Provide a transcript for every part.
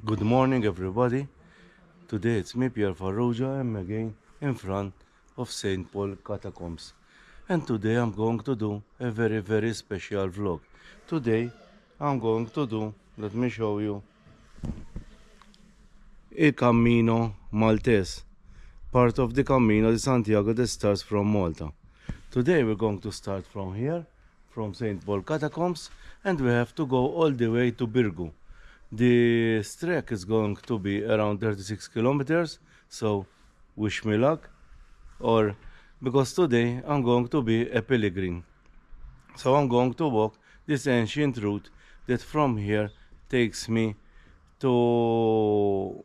Good morning, everybody. Today it's me, Pierre Farrugia. I'm again in front of St. Paul catacombs. And today I'm going to do a very special vlog. Today I'm going to do, let me show you, a Camino Maltés, part of the Camino de Santiago that starts from Malta. Today we're going to start from here, from St. Paul catacombs, and we have to go all the way to Birgu. The trek is going to be around 36 kilometers, so wish me luck. Or because today I'm going to be a pilgrim. So I'm going to walk this ancient route that from here takes me to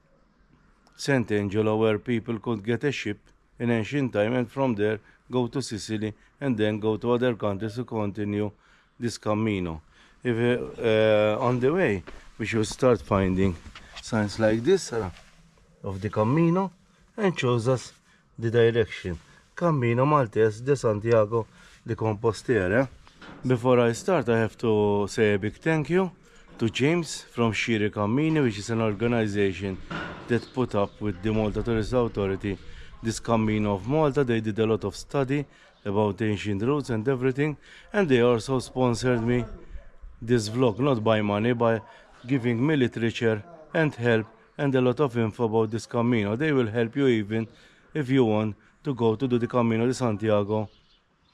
Sant'Angelo, where people could get a ship in ancient time, and from there go to Sicily and then go to other countries to continue this Camino. If on the way we should start finding signs like this of the Camino, and shows us the direction. Camino Maltés De Santiago De Compostela. Before I start, I have to say a big thank you to James from Xircammini, which is an organization that put up with the Malta Tourism Authority this Camino of Malta. They did a lot of study about ancient routes and everything, and they also sponsored me this vlog, not by money, by giving me literature and help and a lot of info about this Camino. They will help you even if you want to go to do the Camino de Santiago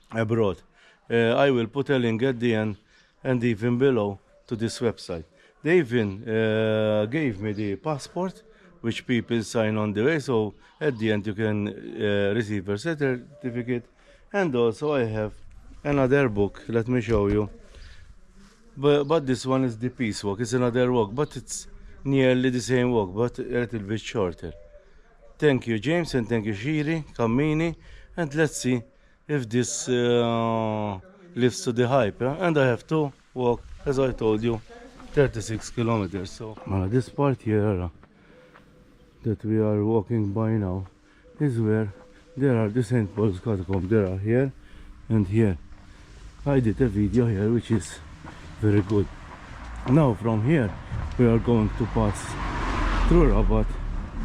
abroad. I will put a link at the end and even below to this website. They even gave me the passport, which people sign on the way, so at the end you can receive a certificate. And also I have another book, let me show you. But this one is the peace walk. It's another walk, but it's nearly the same walk, but a little bit shorter. Thank you, James, and thank you, Xircammini. And let's see if this lives to the hype. And I have to walk, as I told you, 36 kilometers. So this part here that we are walking by now is where there are the St. Paul's catacombs. There are here and here. I did a video here which is very good. Now from here we are going to pass through Rabat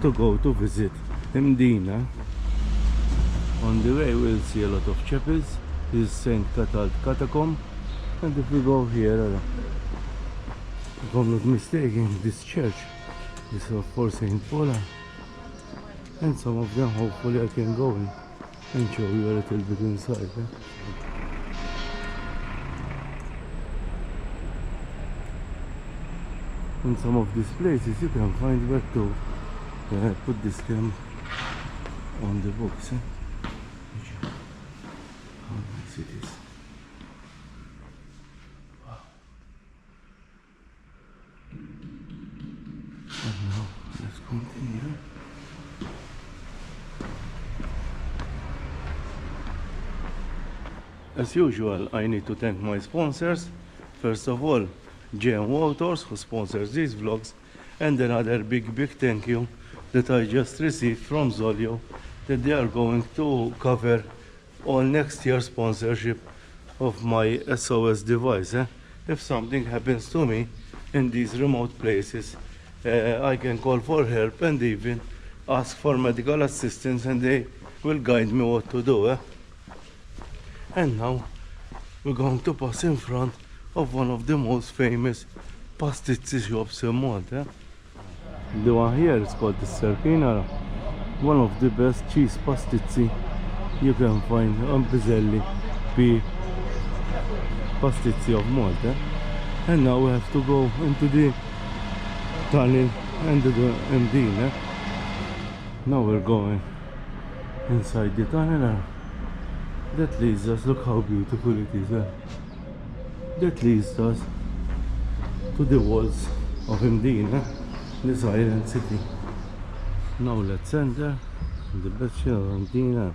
to go to visit Mdina. On the way we'll see a lot of chapels. This is Saint Catal's catacomb, and if we go here, if I'm not mistaken, this church is for Saint Paul, and some of them hopefully I can go in and show you a little bit inside. In some of these places you can find where to put this stamp on the box. How nice it is. Wow. And now let's continue. As usual, I need to thank my sponsors. First of all, JM Authors, who sponsors these vlogs, and another big thank you that I just received from Zolio, that they are going to cover all next year's sponsorship of my SOS device. If something happens to me in these remote places, I can call for help and even ask for medical assistance, and they will guide me what to do. And now we're going to pass in front of one of the most famous pasticci shops in Malta. The one here is called the Sardinia, one of the best cheese pasticci you can find on Piselli, P pasticci of Malta. And now we have to go into the tunnel and the Mdina. Now we're going inside the tunnel. That leads us, look how beautiful it is. That leads us to the walls of Mdina, this island city. Now let's enter the Bastion of Mdina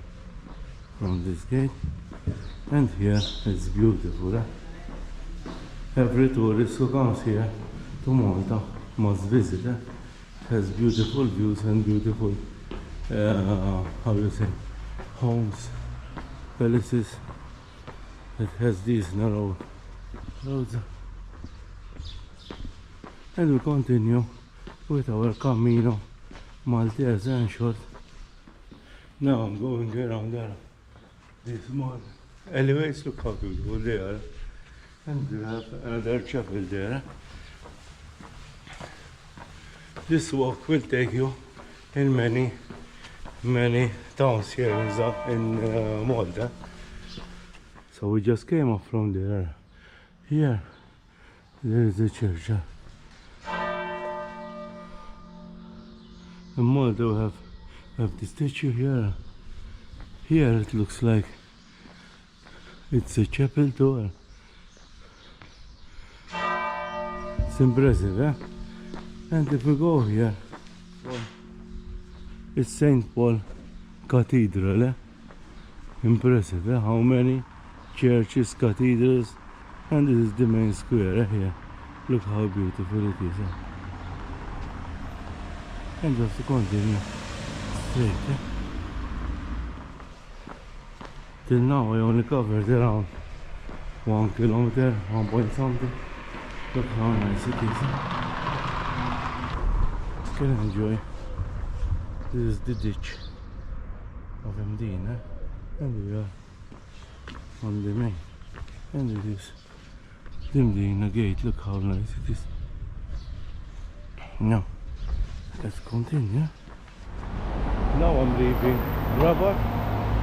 from this gate, and here it's beautiful. Every tourist who comes here to Malta must visit. It has beautiful views and beautiful, how you say, homes, palaces. It has these narrow roads, and we continue with our Camino Maltés and short. Now I'm going around there. This small elevates, look how beautiful they are. And we have another chapel there. This walk will take you in many towns here in Malta. So we just came up from there. Here, there is the church. In Malta we have the statue here. Here it looks like it's a chapel too. It's impressive, eh? And if we go here, it's St. Paul Cathedral, eh? Impressive, eh? How many churches, cathedrals, and this is the main square, eh? Here. Look how beautiful it is, eh? And we have to continue straight, eh? Till now I only covered around 1 kilometer, 1 point something. Look how nice it is. You can enjoy. This is the ditch of Mdina, and we are on the main. And it is the Mdina gate. Look how nice it is. Now, let's continue. Now I'm leaving Rabat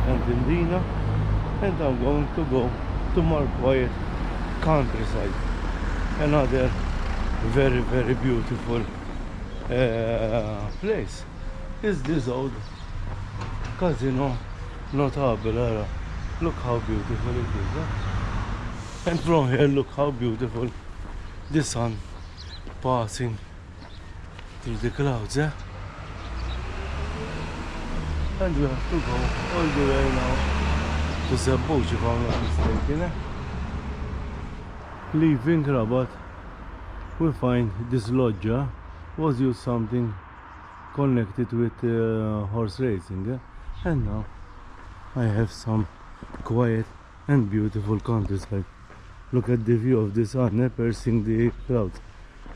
and Mdina, and I'm going to go to more quiet countryside. Another very beautiful place is this old Casino Notable. Look how beautiful it is, huh? And from here, look how beautiful the sun passing through the clouds, eh? And we have to go all the way now to Zeggub, if I'm not mistaken, eh? Leaving Rabat, we find this loggia was used something connected with horse racing, eh? And now I have some quiet and beautiful countryside. Look at the view of the sun, eh? Piercing the clouds.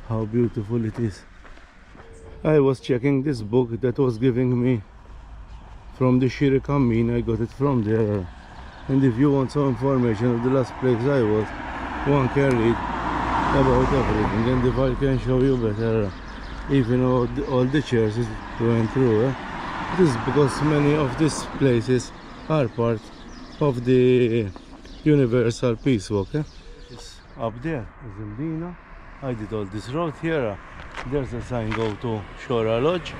How beautiful it is. I was checking this book that was giving me from the Xircammini. I got it from there. And if you want some information of the last place I was, one can read about everything. And if I can show you better, even all the churches we went through, it is because many of these places are part of the Universal Peace Walk. It's up there is Mdina. I did all this road here. There's a sign go to Shora Lodge.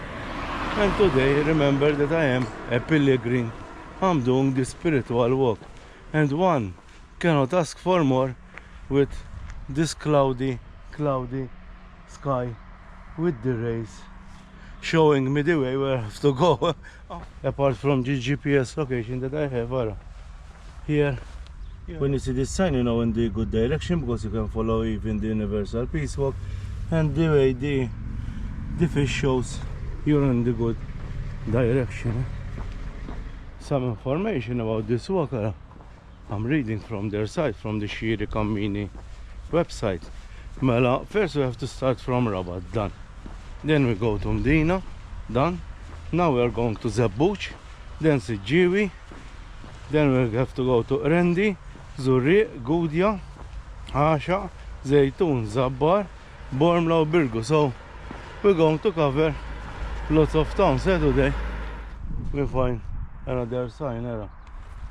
And today remember that I am a pilgrim. I'm doing the spiritual walk. And one cannot ask for more with this cloudy sky, with the rays showing me the way where I have to go. Apart from the GPS location that I have here. When you see this sign, you know in the good direction, because you can follow even the Universal Peace Walk, and the way the fish shows you're in the good direction. Some information about this walk I'm reading from their site, from the Xircammini website. Mela, first we have to start from Rabat, done. Then we go to Mdina, done. Now we are going to Zeggub, then Zejtun, then we have to go to Qrendi, Zurrieq, Gudja, Ghaxaq, Zejtun, Zabbar, Bormla, Birgu. So we're going to cover lots of towns today. We find another sign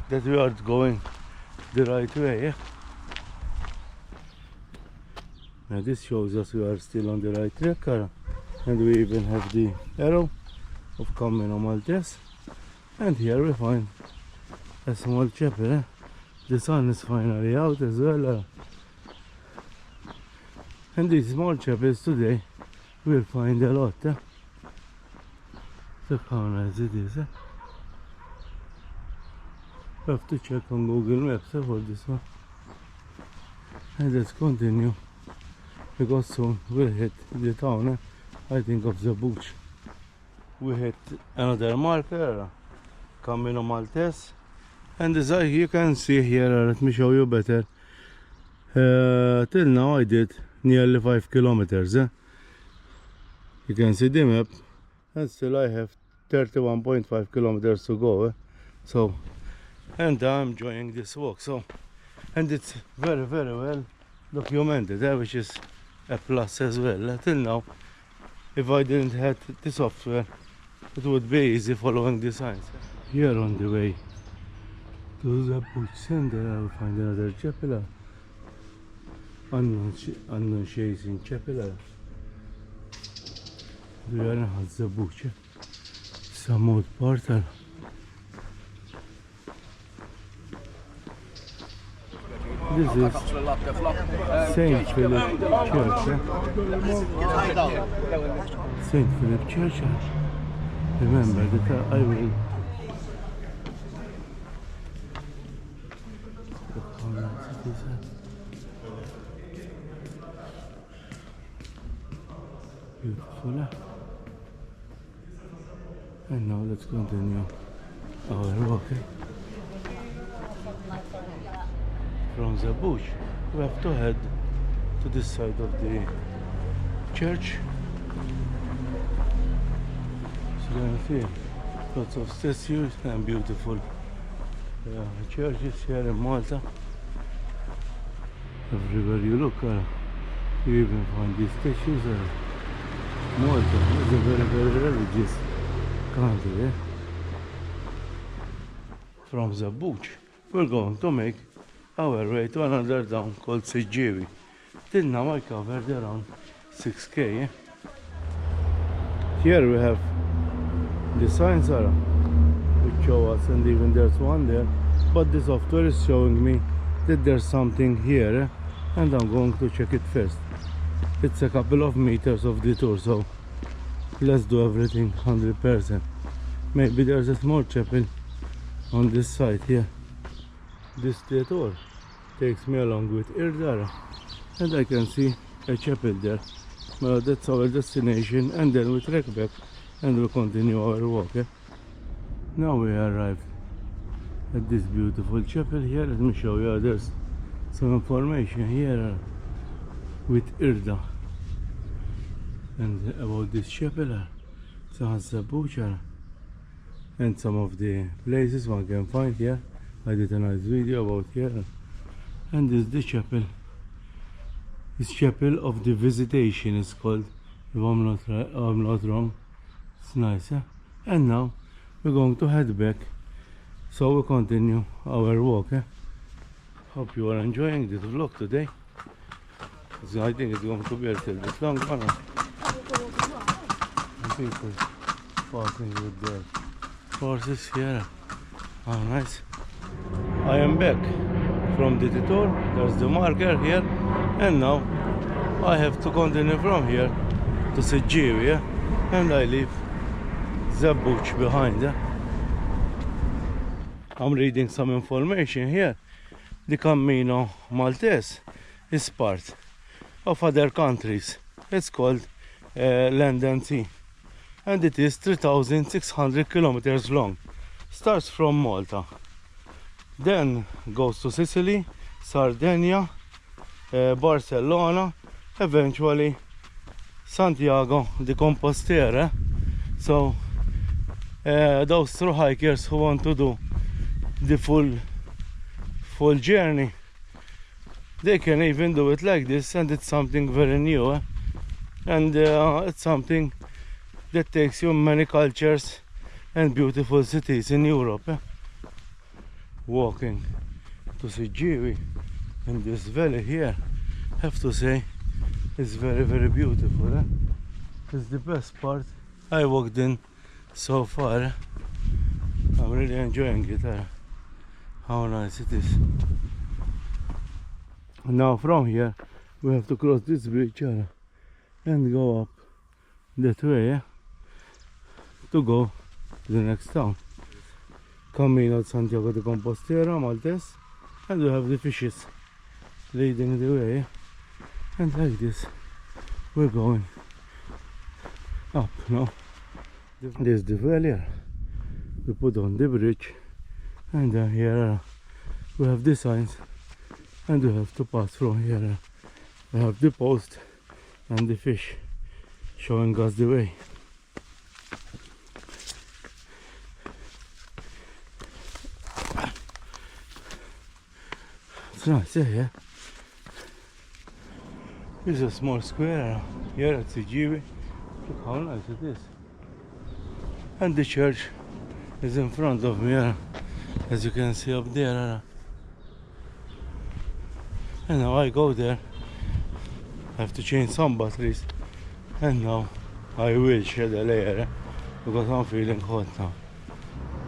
that we are going the right way. Yeah? Now this shows us we are still on the right track, and we even have the arrow of Camino Maltés. And here we find a small chapel. Eh? The sun is finally out as well. And these small chapels today we'll find a lot. Look how nice it is. I have to check on Google Maps for this one. And let's continue, because soon we'll hit the town, I think, of Zeggub. We hit another marker, Camino Maltés. And as you can see here, let me show you better. Till now I did nearly 5 kilometers. You can see the map, and still I have 31.5 kilometers to go. So, and I'm enjoying this walk. So, and it's very well documented, which is a plus as well. Till now, if I didn't have the software, it would be easy following the signs. Here on the way to the Bush Center, I will find another chapel, Annunciation Chapel. We are at the Bush, some old portal. This is Saint Philip Church. Saint Philip Church. Remember that I will. Beautiful. And now let's continue our walk. From the bush, we have to head to this side of the church. So you can see lots of statues and beautiful churches here in Malta. Everywhere you look, you even find these statues. Malta is a very religious country. From the bush, we're going to make our way to another town called Zeggub. Till now I covered around 6k. Here we have the signs which show us, and even there's one there, but the software is showing me that there's something here, and I'm going to check it first. It's a couple of meters of detour, so let's do everything 100%. Maybe there's a small chapel on this side here. This detour takes me along with Irdara, and I can see a chapel there. Well, that's our destination, and then we trek back and we'll continue our walk. Now we arrived at this beautiful chapel here. Let me show you. There's some information here with Irda and about this chapel. So has a butcher and some of the places one can find here. I did a nice video about here. And this is the chapel. This chapel of the visitation is called, if I'm not wrong. It's nice, yeah? And now we're going to head back, so we'll continue our walk. Hope you are enjoying this vlog today. So I think it's going to be a little bit long one. People walking with their horses here. Oh, nice. I am back from the Detour. There's the marker here, and now I have to continue from here to Zeggub, and I leave the bush behind. I'm reading some information here. The Camino Maltés is part of other countries. It's called Land and Sea, and it is 3,600 kilometers long. Starts from Malta, then goes to Sicily, Sardinia, Barcelona, eventually Santiago De Compostela. So those true hikers who want to do the full journey, they can even do it like this, and it's something very new, and it's something that takes you many cultures and beautiful cities in Europe. Walking to Zeggub in this valley here, have to say, is very beautiful. It's the best part I walked in so far. I'm really enjoying it. How nice it is. Now from here we have to cross this bridge and go up that way to go to the next town, Camino de Santiago De Compostela, Maltés, and we have the fishes leading the way, and like this we're going up now. This is the valley. We put on the bridge, and then here we have the signs, and we have to pass from here. We have the post and the fish showing us the way. It's nice, yeah. This is a small square here at Zeggub. Look how nice it is. And the church is in front of me, as you can see up there. And now I go there. I have to change some batteries. And now I will shed a layer because I'm feeling hot now.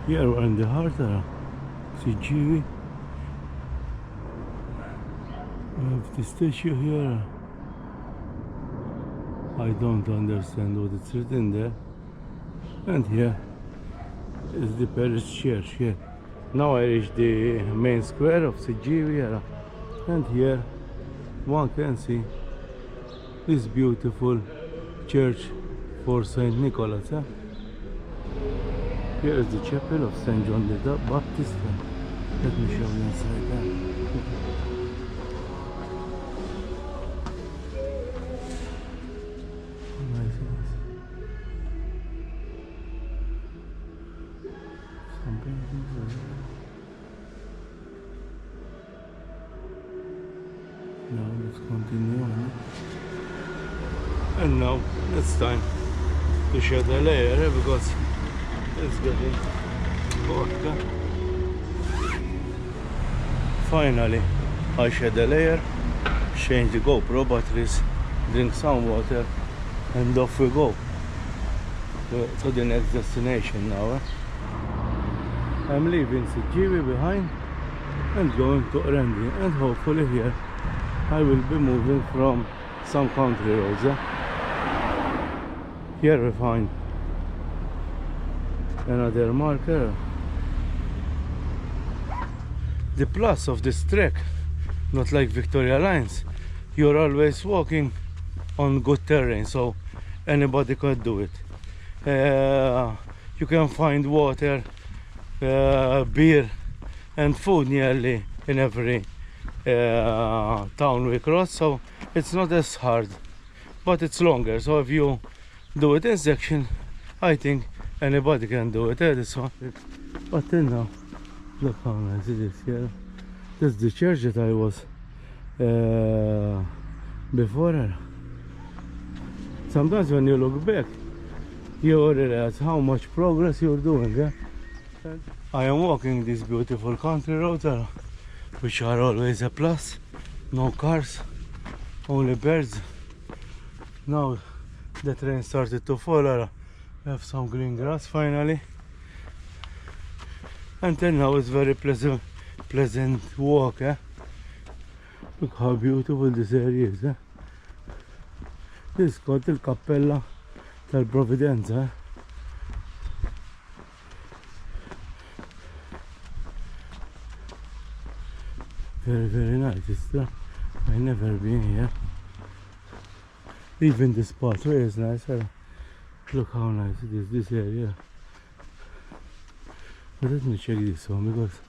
Here we're in the heart of Zeggub. We have the statue here. I don't understand what it's written there. And here is the parish church here. Now I reach the main square of Zeggub here. And here one can see this beautiful church for Saint Nicholas. Here is the chapel of Saint John the Baptist. Let me show you inside there. Now let's continue on. And now it's time to shed a layer because it's getting hot. Finally I shed a layer, change the GoPro batteries, drink some water, and off we go to the next destination now. I'm leaving Zeggub behind and going to Qrendi, and hopefully here I will be moving from some country roads. Here we find another marker. The plus of this trek, not like Victoria Lines, you're always walking on good terrain, so anybody could do it. You can find water, beer and food nearly in every town we cross, so it's not as hard, but it's longer. So if you do it in section, I think anybody can do it. This one, but then now look how nice it is here. This is the church that I was before. Sometimes when you look back, you realize how much progress you're doing. I am walking these beautiful country roads, which are always a plus. No cars, only birds. Now the train started to fall. We have some green grass finally. Until now it's very pleasant walk. Look how beautiful this area is. This is called the Cappella tal-Providenza. Very nice. I've never been here. Even this pathway is nice. Look how nice it is, this area. But let me check this one because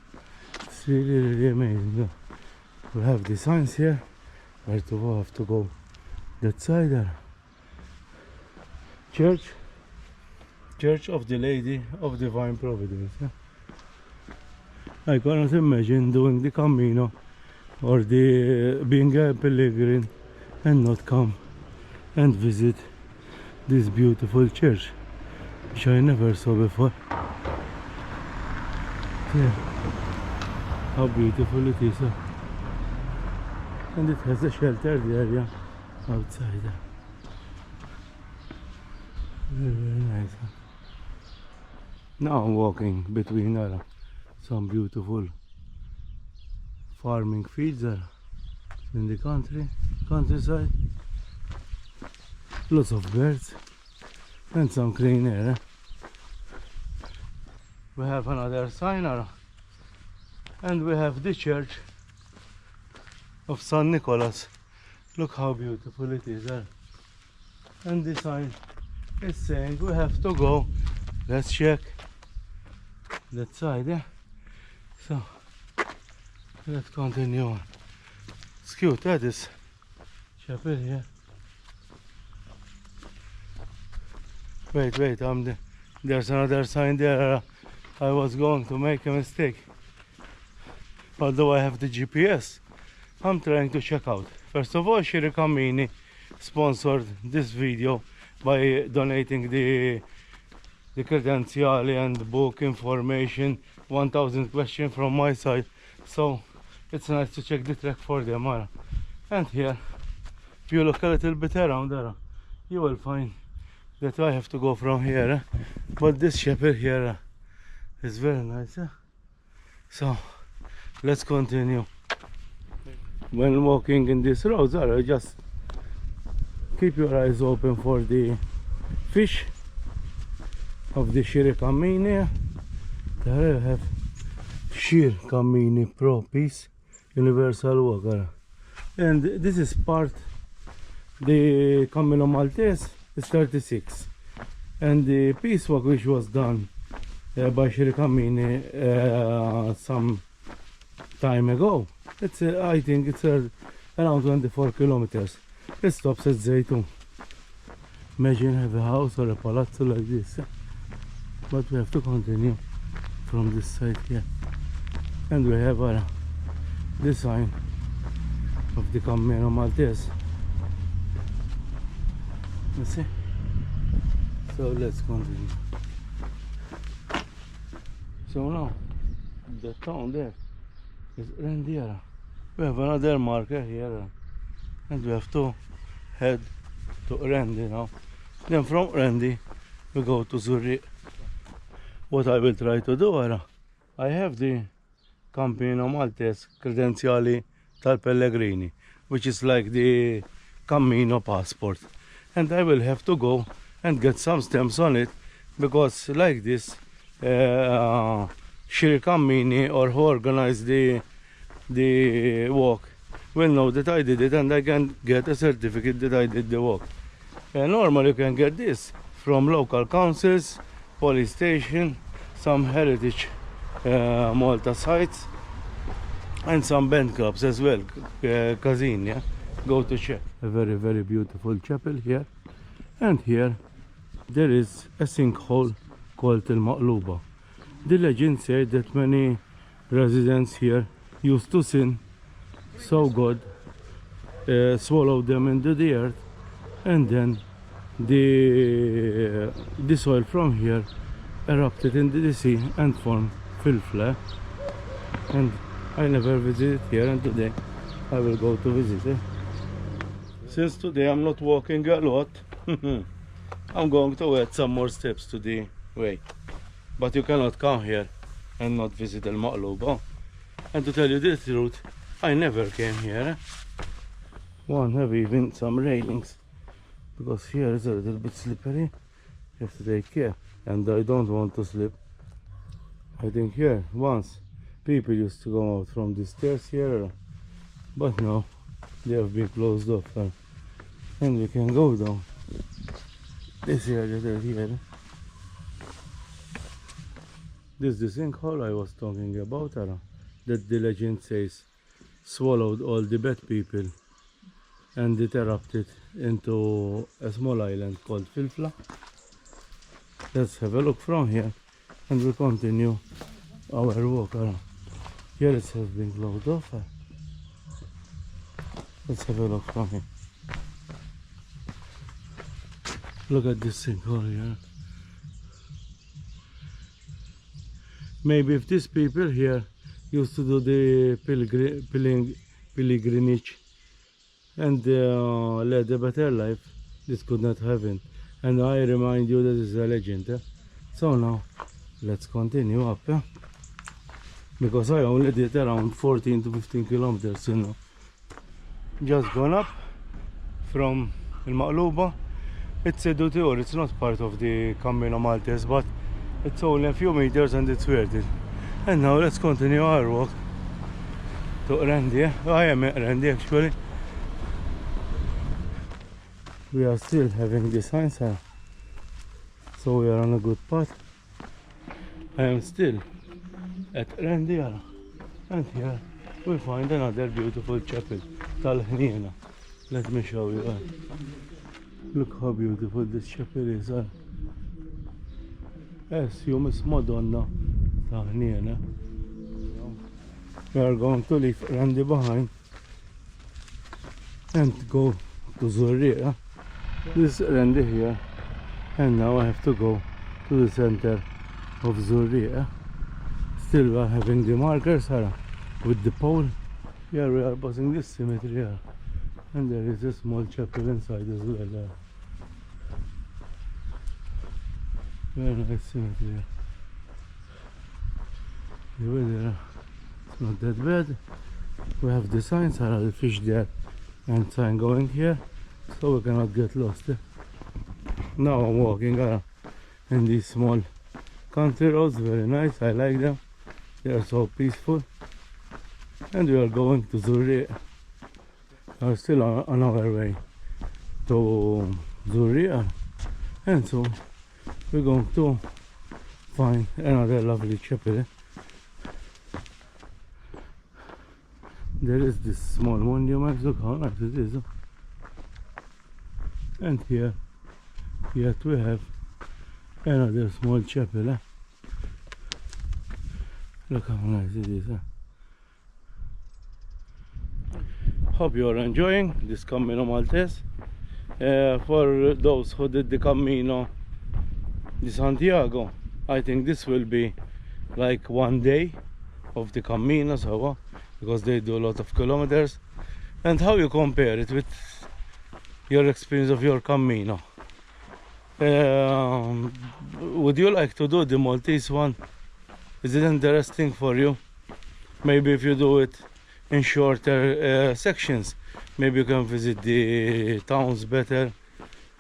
it's really amazing. We have the signs here where to have to go that side there. Church of the Lady of Divine Providence. I cannot imagine doing the Camino or being a pilgrim and not come and visit this beautiful church, which I never saw before. Yeah, how beautiful it is. And it has a sheltered area outside. Very nice. Now I'm walking between some beautiful farming fields in the countryside. Lots of birds and some clean air. We have another sign and we have the church of St. Nicholas. Look how beautiful it is. And the sign is saying we have to go. Let's check that side. So let's continue on. It's cute, this chapel here. Wait, there's another sign there. I was going to make a mistake. Although I have the GPS, I'm trying to check out. First of all, Xircammini sponsored this video by donating the Kredenzal and book information, 1000 questions from my side. So it's nice to check the track for them. And here, if you look a little bit around there, you will find that I have to go from here. But this chapel here is very nice. So let's continue. When walking in this road, just keep your eyes open for the fish of the Xircammini. There I have Xircammini Pro Peace Universal Walker, and this is part the Camino Maltés is 36, and the peace walk which was done by Xircammini some time ago. It's I think it's around 24 kilometers. It stops at Zejtun. Imagine have a house or a palazzo like this, but we have to continue from this side here, and we have the sign of the Camino Maltés. You see? So let's continue. So now the town there is Qrendi. We have another marker here, and we have to head to Qrendi now. Then from Qrendi we go to Zurrieq. What I will try to do, I have the Camino Maltés Kredenzal tal-Pellegrin, which is like the Camino passport, and I will have to go and get some stamps on it, because like this Xircammini, or who organized the walk, will know that I did it, and I can get a certificate that I did the walk. Normally you can get this from local councils, police station, some Heritage Malta sites, and some band clubs as well, casino. Go to check. A very, very beautiful chapel here, and here there is a sinkhole called Maqluba. The legend said that many residents here used to sin, so God swallowed them into the earth, and then the soil from here erupted into the sea and formed filfla. And I never visited here, and today I will go to visit it. Since today I'm not walking a lot, I'm going to add some more steps to the way. But you cannot come here and not visit Al Maqluba. And to tell you the truth, I never came here. One have even some railings, because here is a little bit slippery. You have to take care, and I don't want to slip. I think here once people used to go out from the stairs here, but now they have been closed off, and we can go down this area here. This is the sinkhole I was talking about, that the legend says swallowed all the bad people, and it erupted into a small island called Filfla. Let's have a look from here, and we'll continue our walk around. Here it has been closed off. Let's have a look from here. Look at this sinkhole here. Maybe if these people here used to do the pilgrimage and led a better life, this could not happen. And I remind you that this is a legend. So now let's continue up, because I only did around 14 to 15 kilometers, Just gone up from Al Maqluba. It's a Detour, it's not part of the Camino Maltés, but it's only a few meters and it's worth it. And now let's continue our walk to Qrendi. I am at Qrendi actually. We are still having the signs, so we are on a good path. I am still at Qrendi, and here we find another beautiful chapel, tal-Pellegrin. Let me show you. Look how beautiful this chapel is. SU Miss Madonna Tahniena. We are going to leave Qrendi behind and go to Zurrieq. This is Qrendi here, and now I have to go to the center of Zurrieq. Still we are having the markers with the pole. Here we are passing this cemetery here, and there is a small chapel inside as well. Very nice cemetery. The weather it's not that bad. We have the signs, the fish there and sign going here, so we cannot get lost. Now I'm walking in these small country roads, very nice, I like them. They are so peaceful. And we are going to Zurrieq. We are still on our way to Zurrieq, and so we're going to find another lovely chapel. There is this small monument, look how nice it is. And here, yet we have another small chapel. Look how nice it is. Hope you are enjoying this Camino Maltés. For those who did the Camino de Santiago, I think this will be like 1 day of the Camino, so because they do a lot of kilometers. And how you compare it with your experience of your Camino? Would you like to do the Maltese one? Is it interesting for you? Maybe if you do it in shorter sections, maybe you can visit the towns better.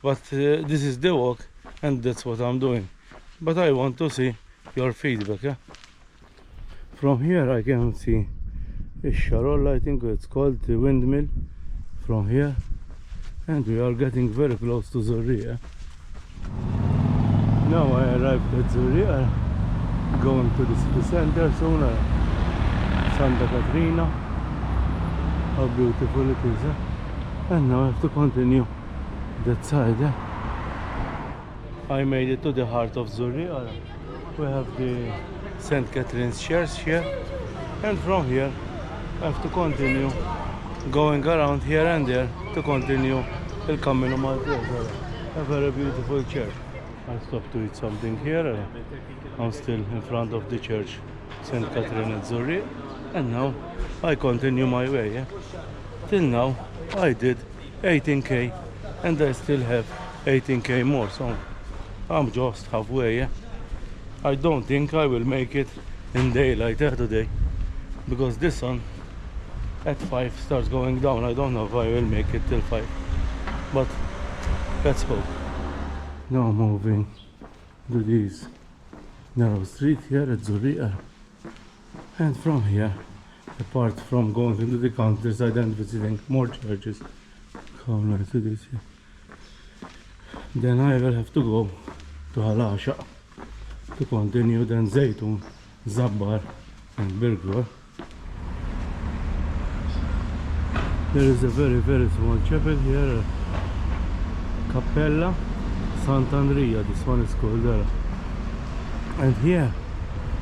But this is the walk, and that's what I'm doing. But I want to see your feedback. From here I can see a Sharol, I think it's called the windmill from here, and we are getting very close to Zurrieq. Now I arrived at Zurrieq, going to the city center soon. Santa Caterina, how beautiful it is. And now I have to continue that side. I made it to the heart of Zurrieq. We have the St. Catherine's Church here, and from here I have to continue going around here and there to continue the Camino Maltés. A very beautiful church. I stopped to eat something here. I'm still in front of the church, St. Catherine at Zurrieq, and now I continue my way. Till now I did 18k, and I still have 18k more, so I'm just halfway. I don't think I will make it in daylight today, because this sun at 5 starts going down. I don't know if I will make it till 5, but let's hope. Now moving to this narrow street here at Zurrieq, and from here, apart from going into the countryside and visiting more churches, how nice it is here. Then I will have to go to Hal Luqa to continue, then Zejtun, Zabbar and Birgur. There is a very small chapel here, Cappella Sant'Andrea, this one is called there. And here,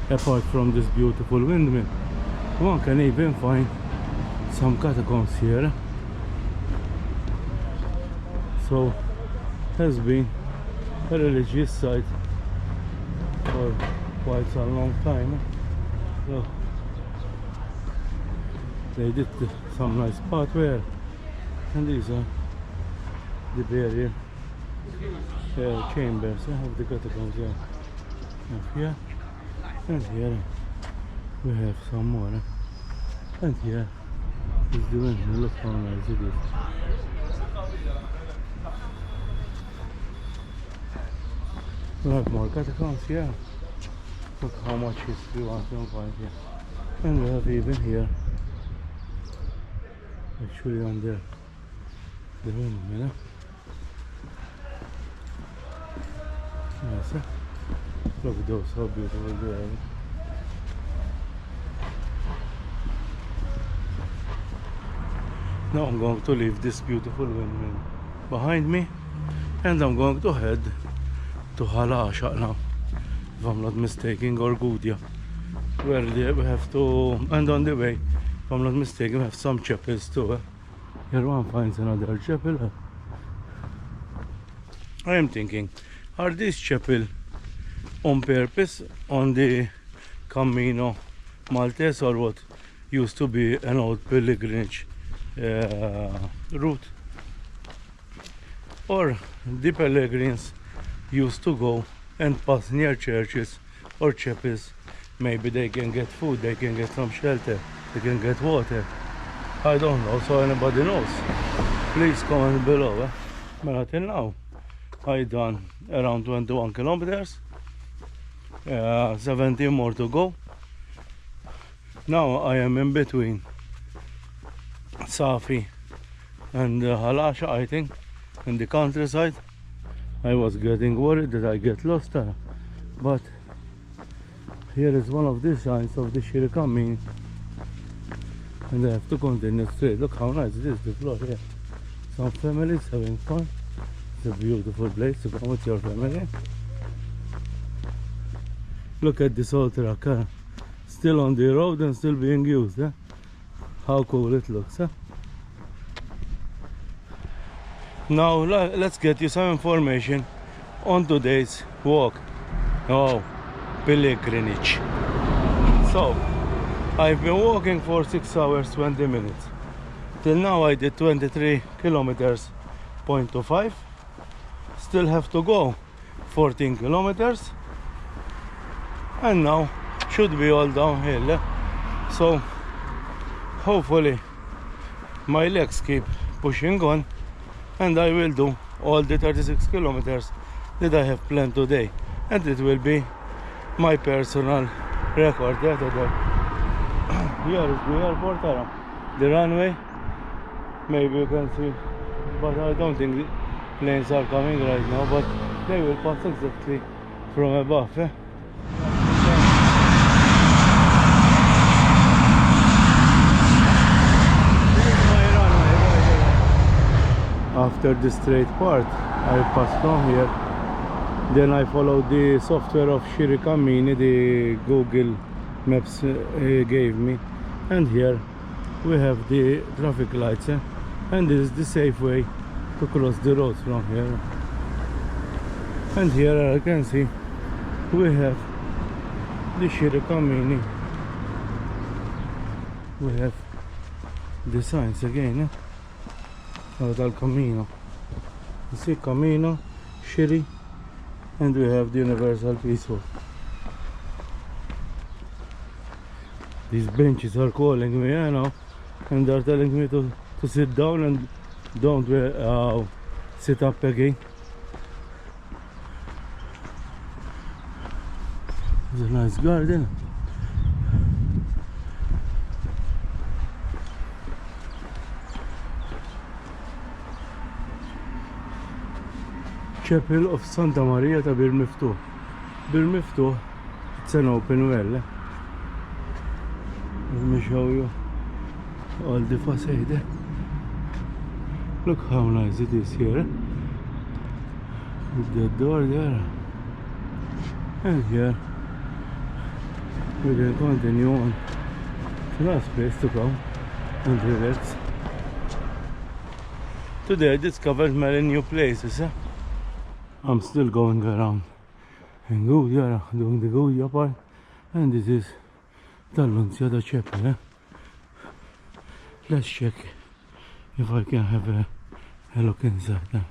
apart from this beautiful windmill, one can even find some catacombs here. So, has been a religious site for quite a long time. So, they did some nice pathway, and these are the burial chambers of the catacombs here. Here and here we have some more, and here is the windmill. Look how nice it is. We have more catacombs here. Look how much history one can find here. And we have even here, actually on there, the windmill. Yes, look at those, how beautiful they are. Now I'm going to leave this beautiful windmill behind me, and I'm going to head to Hal Luqa now. if I'm not mistaken, or Gudja, where we have to, and on the way, if I'm not mistaken, we have some chapels too. Here one finds another chapel. I am thinking, are these chapels on purpose on the Camino Maltés, or what used to be an old pilgrimage route? Or the pilgrims used to go and pass near churches or chapels. Maybe they can get food, they can get some shelter, they can get water. I don't know, so anybody knows, please comment below. But until now, I done around 21 kilometers, 17 more to go. Now I am in between Safi and Halasha, I think, in the countryside. I was getting worried that I get lost, but here is one of the signs of the Xircammini, and I have to continue straight. Look how nice it is, the floor here. Some families having fun. It's a beautiful place to come with your family. Look at this old truck, still on the road and still being used. How cool it looks. Now let's get you some information on today's walk. Oh, pilgrimage. So I've been walking for 6 hours 20 minutes. Till now I did 23 kilometers, 0.25. Still have to go 14 kilometers. And now should be all downhill. So hopefully my legs keep pushing on, and I will do all the 36 kilometers that I have planned today, and it will be my personal record. Here is the airport, the runway. Maybe you can see, but I don't think the planes are coming right now, but they will pass exactly from above. After the straight part, I passed on here. Then I followed the software of Xircammini, the Google Maps gave me. And here we have the traffic lights, and this is the safe way to cross the road from here. And here I can see we have the Xircammini. We have the signs again. Camino. You see Camino, Xiri, and we have the Universal Peaceful. These benches are calling me, now, and they're telling me to sit down and don't sit up again. It's a nice garden. Chapel of Santa Maria ta' Bir Miftuh. Bir Miftuh, it's an open well. Let me show you all the facade. Look how nice it is here. With the door there. And here we can continue on. It's a nice place to come and relax. Today I discovered many new places. I'm still going around in Gudja, doing the Gudja part, and this is tal-Pellegrin chapel. Let's check if I can have a look inside.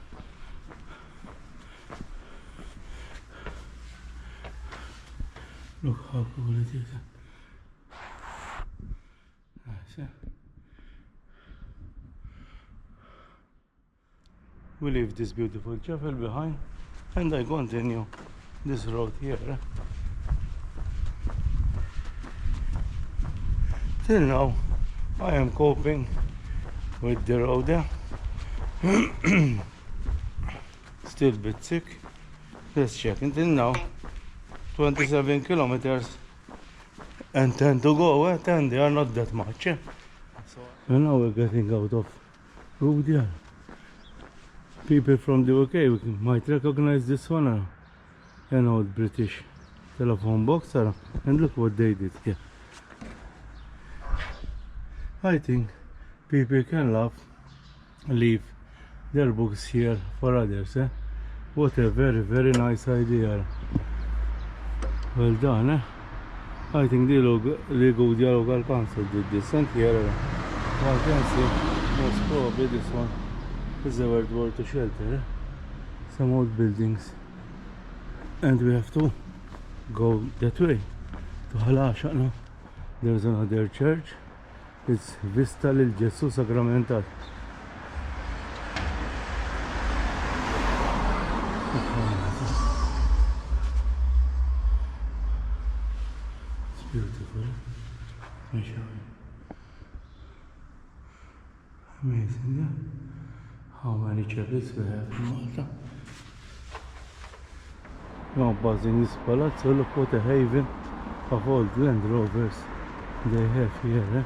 Look how cool it is. Nice. We leave this beautiful chapel behind, and I continue this road here. Till now I am coping with the road. Still a bit sick. Let's check. Until now 27 kilometers and 10 to go. 10, they are not that much. And now we're getting out of Gudja. People from the UK might recognize this one, an old British telephone box, and look what they did here. I think people can leave their books here for others. What a very, very nice idea. Well done. I think the Gudja local council did this, and here I can see most probably this one is a word to shelter some old buildings, and we have to go that way to Hal Luqa now. There's another church. It's Vista lil Gesù Sacramental. It's beautiful. Let me show you. Amazing, yeah? How many churches we have in Malta. Now passing this palazzo, look what a haven of old Land Rovers they have here.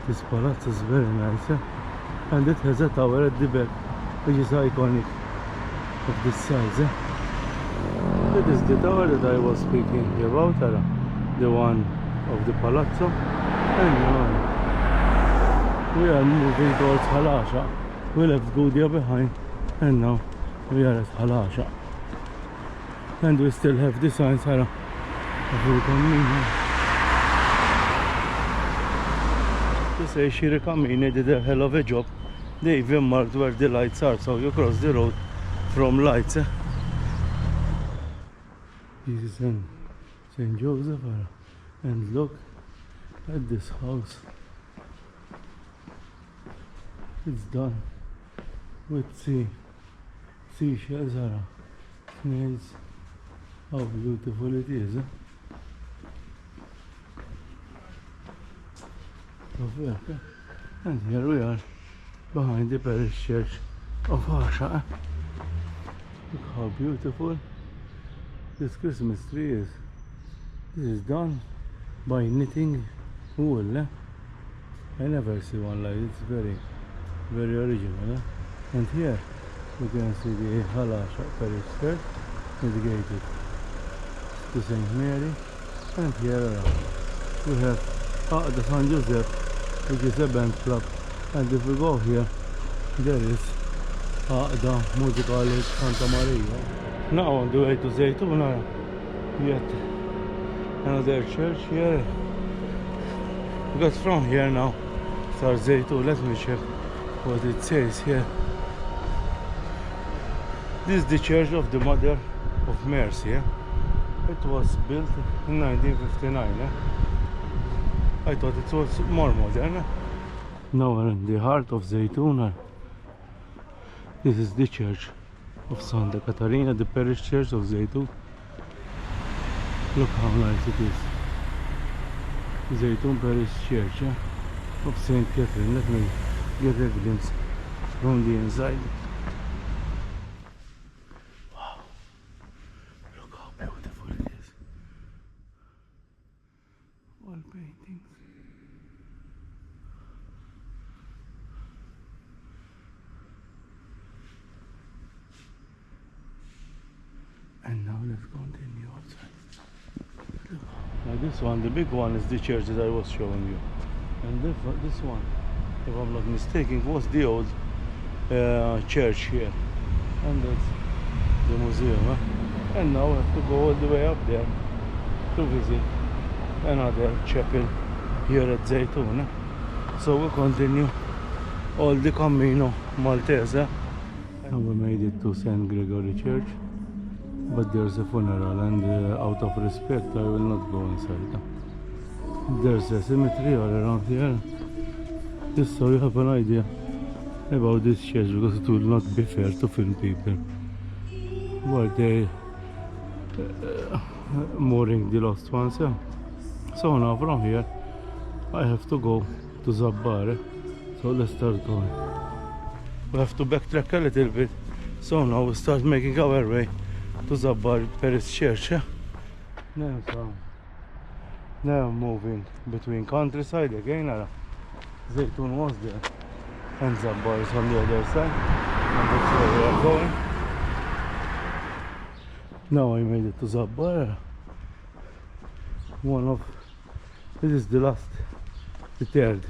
This palazzo is very nice, and it has a tower at the back which is iconic of this size. That is the tower that I was speaking about, the one of the palazzo. And we are moving towards Hal Luqa. We left Gudja behind, and now we are at Hal Luqa. And we still have the signs of Buen Camino. To say Xircammini did a hell of a job. They even marked where the lights are, so you cross the road from lights. This is St. Joseph, and look at this house. It's done with seashells, snails. How beautiful it is. And here we are behind the parish church of Ghaxaq. Look how beautiful this Christmas tree is. This is done by knitting wool. I never see one like it. It's very, very original. And here you can see the Hal Luqa parish church dedicated to Saint Mary, and here we have the San Joseph, which is a band club, and if we go here, there is the musical Santa Maria. Now on the way to Zejtun, yet another church here, because from here now starts Zejtun. Let me check what it says here. This is the Church of the Mother of Mercy. It was built in 1959. I thought it was more modern. Now we're in the heart of Zejtun. This is the church of Santa Caterina, the parish church of Zejtun. Look how nice it is. Zejtun parish church of Saint Catherine. Let me get a glimpse from the inside. Paintings. And now let's continue outside. Now this one, the big one, is the church that I was showing you. And this one, if I'm not mistaken, was the old church here. And that's the museum. And now we have to go all the way up there to visit another chapel here at Zejtun. So we'll continue all the Camino Maltés. And we made it to St. Gregory Church, but there's a funeral, and out of respect I will not go inside. There's a cemetery all around here, just so you have an idea about this church, because it will not be fair to film people while they mourning the lost ones. So now from here I have to go to Zabbar. So let's start going. We have to backtrack a little bit. So now we start making our way to Zabbar Parish Church. Now moving between countryside again. Zejtun was there, and Zabbar is on the other side, and that's where we are going. Now I made it to Zabbar. This is the third,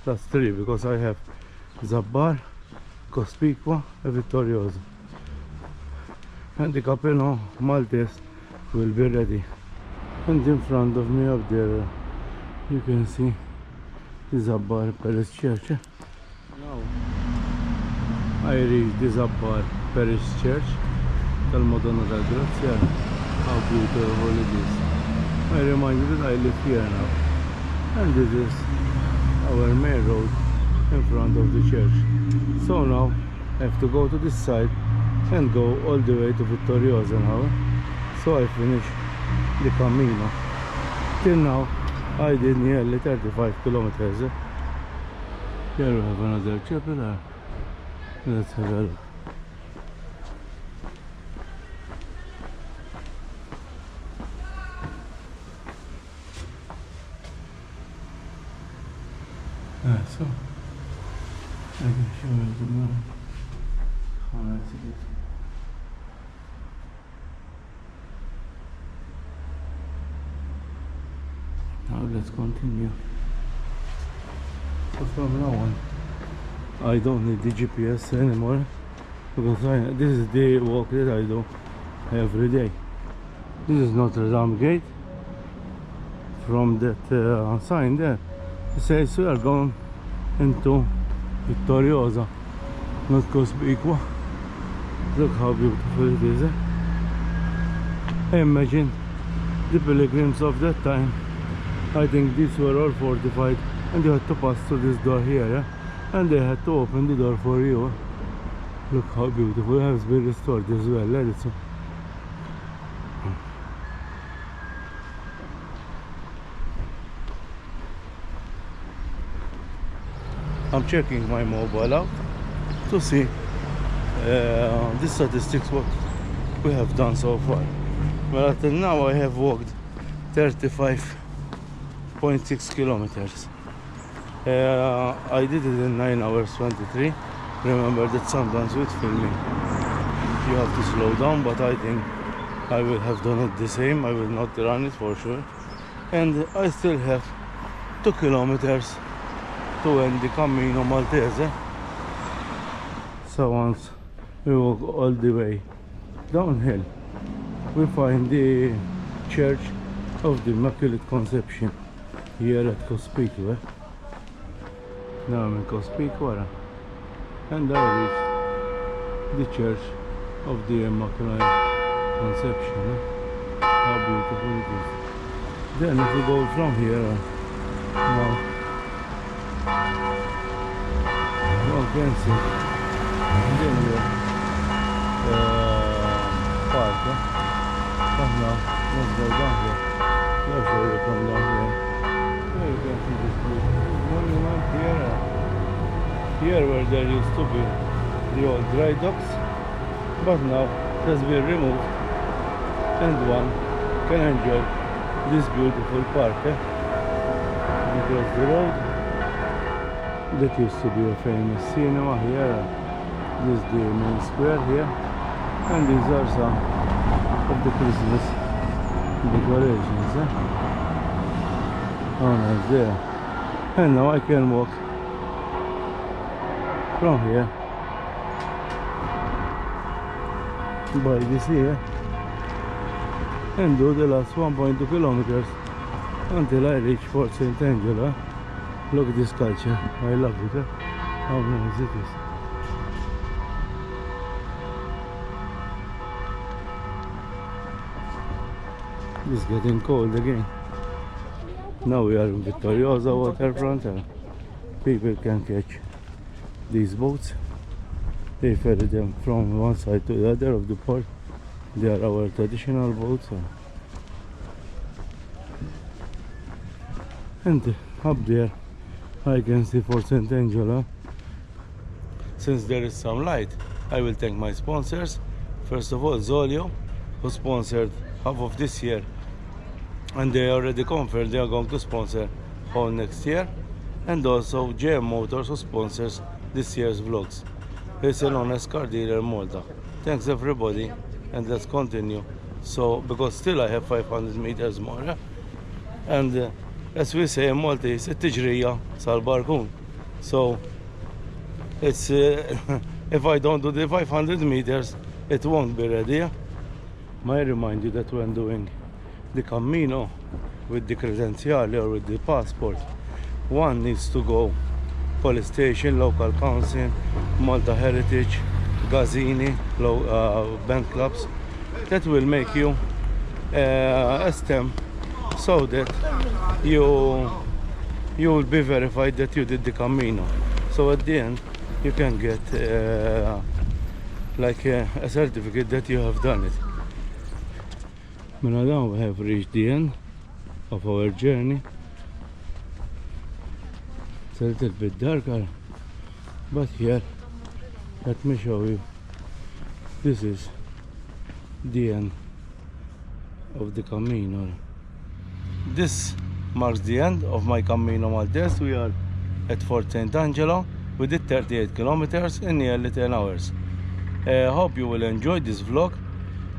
last three, because I have Zabbar, Cospicua and Vittoriosa. And the Camino Maltés will be ready. And in front of me up there, you can see the Zabbar Parish Church. Now I reached the Zabbar Parish Church, tal-Madonna tal-Grazia. How beautiful it is. I remind you that I live here now. And this is our main road in front of the church. So now I have to go to this side and go all the way to Vittoriosa now. So I finish the Camino. Till now I did nearly 35 kilometers. Here we have another chapel. Let's have a look. So I can show you the moon. How nice it is. Now let's continue. So from now on I don't need the GPS anymore, because this is the walk that I do every day. This is Notre Dame gate. From that sign there, it says we are going into Vittoriosa, not Cospicua. Look how beautiful it is. I imagine the pilgrims of that time, I think these were all fortified, and you had to pass through this door here, and they had to open the door for you. Look how beautiful. It has been restored as well. I'm checking my mobile out to see the statistics what we have done so far. Well, until now I have walked 35.6 kilometers. I did it in 9 hours 23. Remember that sometimes with filming you have to slow down, but I think I will have done it the same. I will not run it for sure. And I still have 2 kilometers to end the Camino Maltés. So once we walk all the way downhill, we find the Church of the Immaculate Conception here at Cospicua. Now I'm in Cospicua, and I reached the Church of the Immaculate Conception. How beautiful it is. Then if we go from here, now one can see the park. But now let's go down here. Let's go from down here. There you can see this monument here. Here where there used to be the old dry docks, but now it has been removed, and one can enjoy this beautiful park. Across the road, that used to be a famous cinema here. This is the main square here, and these are some of the Christmas decorations. Oh, nice there. And now I can walk from here by the sea and do the last 1.2 kilometers until I reach Fort St. Angela. Look at this sculpture. I love it. How nice it is. It's getting cold again. Now we are in Vittoriosa waterfront, and people can catch these boats. They ferry them from one side to the other of the port. They are our traditional boats. And up there I can see Fort St. Angela. Since there is some light, I will thank my sponsors. First of all, Zolio, who sponsored half of this year, and they already confirmed they are going to sponsor whole next year. And also JM Motors, who sponsors this year's vlogs. It's an honest car dealer in Malta. Thanks everybody, and let's continue So, because still I have 500 meters more. And as we say in Maltese, it-tiġrija sal-barkun. So, it's if I don't do the 500 meters, it won't be ready. I remind you that when doing the Camino with the Kredenzal or with the passport, one needs to go police station, local council, Malta Heritage, Gazzini, band clubs. That will make you a stamp so that you will be verified that you did the Camino. So at the end you can get like a certificate that you have done it. Now we have reached the end of our journey. It's a little bit darker, but here, let me show you. This is the end of the Camino. This marks the end of my Camino Maltés. We are at Fort St. Angelo. We did 38 kilometers in nearly 10 hours. Hope you will enjoy this vlog.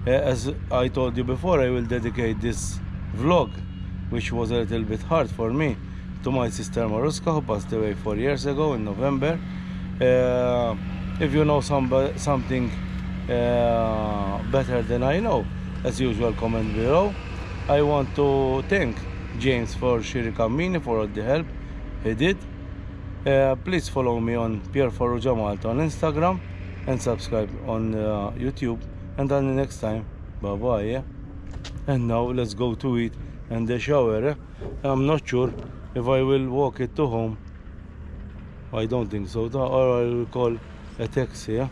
As I told you before, I will dedicate this vlog, which was a little bit hard for me, to my sister Maruska, who passed away 4 years ago in November. If you know something better than I know, as usual, comment below. I want to thank James for Xircammini for all the help he did. Please follow me on Pier Farrugia Malta on Instagram and subscribe on YouTube. And until next time, bye bye. And now let's go to eat and the shower. I'm not sure if I will walk it to home. I don't think so, or I will call a taxi.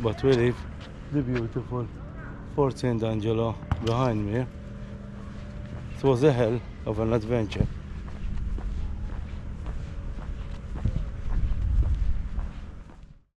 But we leave the beautiful Fort St. Angelo behind me. It was a hell of an adventure.